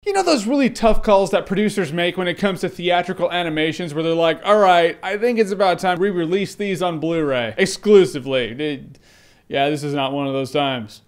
You know those really tough calls that producers make when it comes to theatrical animations where they're like, alright, I think it's about time we release these on Blu-ray exclusively. Yeah, this is not one of those times.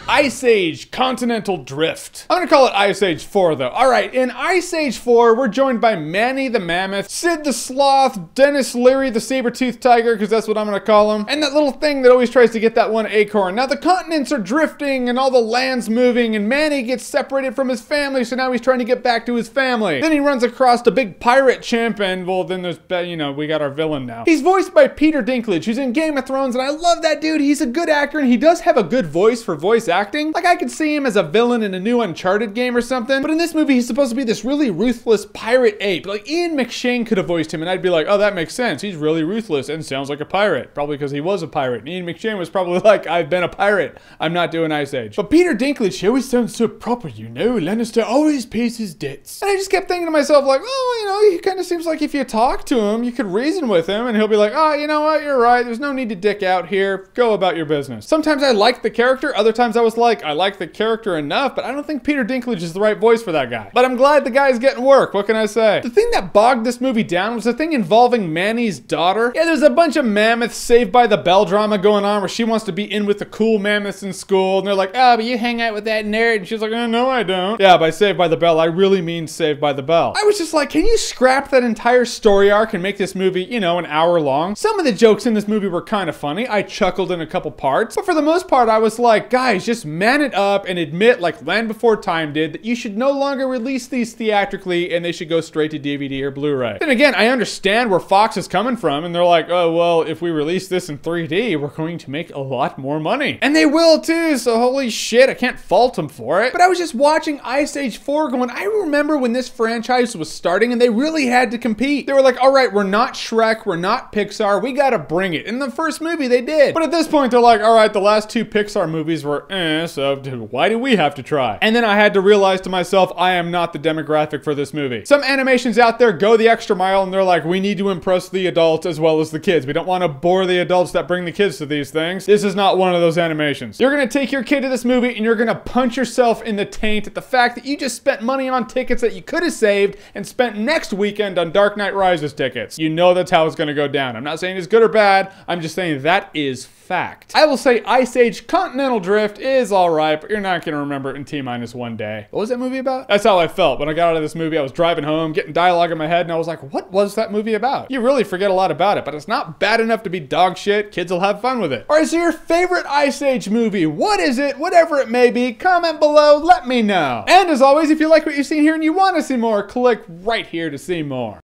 Ice Age Continental Drift. I'm gonna call it Ice Age 4 though. Alright, in Ice Age 4, we're joined by Manny the Mammoth, Sid the Sloth, Dennis Leary the Saber-toothed Tiger, because that's what I'm gonna call him, and that little thing that always tries to get that one acorn. Now the continents are drifting and all the land's moving and Manny gets separated from his family, so now he's trying to get back to his family. Then he runs across the big pirate chimp and, well, then there's, you know, we got our villain now. He's voiced by Peter Dinklage, who's in Game of Thrones, and I love that dude. He's a good actor and he does have a good voice for voice acting. Like, I could see him as a villain in a new Uncharted game or something, but in this movie he's supposed to be this really ruthless pirate ape. Like, Ian McShane could have voiced him and I'd be like, oh, that makes sense. He's really ruthless and sounds like a pirate. Probably because he was a pirate. And Ian McShane was probably like, I've been a pirate. I'm not doing Ice Age. But Peter Dinklage, he always sounds so proper, you know? Lannister always pays his debts. And I just kept thinking to myself like, oh, you know, he kind of seems like if you talk to him, you could reason with him and he'll be like, oh, you know what? You're right. There's no need to dick out here. Go about your business. Sometimes I liked the character. Other times I was like, I like the character enough, but I don't think Peter Dinklage is the right voice for that guy. But I'm glad the guy's getting work. What can I say? The thing that bogged this movie down was the thing involving Manny's daughter. Yeah, there's a bunch of mammoths Saved by the Bell drama going on where she wants to be in with the cool mammoths in school, and they're like, oh, but you hang out with that nerd. And she's like, oh, no, I don't. Yeah, by Saved by the Bell, I really mean Saved by the Bell. I was just like, can you scrap that entire story arc and make this movie, you know, an hour long? Some of the jokes in this movie were kind of funny. I chuckled in a couple parts, but for the most part, I was like, guys, just man it up and admit, like Land Before Time did, that you should no longer release these theatrically and they should go straight to DVD or Blu-ray. Then again, I understand where Fox is coming from and they're like, oh, well, if we release this in 3D, we're going to make a lot more money. And they will too, so holy shit, I can't fault them for it. But I was just watching Ice Age 4 going, I remember when this franchise was starting and they really had to compete. They were like, all right, we're not Shrek, we're not Pixar, we gotta bring it. In the first movie, they did. But at this point, they're like, all right, the last two Pixar movies were so why do we have to try? And then I had to realize to myself, I am not the demographic for this movie. Some animations out there go the extra mile and they're like, we need to impress the adults as well as the kids. We don't want to bore the adults that bring the kids to these things. This is not one of those animations. You're gonna take your kid to this movie and you're gonna punch yourself in the taint at the fact that you just spent money on tickets that you could have saved and spent next weekend on Dark Knight Rises tickets. You know that's how it's gonna go down. I'm not saying it's good or bad. I'm just saying that is fact. I will say Ice Age Continental Drift is alright, but you're not gonna remember it in T-minus 1 day. What was that movie about? That's how I felt when I got out of this movie. I was driving home, getting dialogue in my head, and I was like, what was that movie about? You really forget a lot about it, but it's not bad enough to be dog shit. Kids will have fun with it. Or is it your favorite Ice Age movie? What is it? Whatever it may be, comment below, let me know. And as always, if you like what you've seen here and you want to see more, click right here to see more.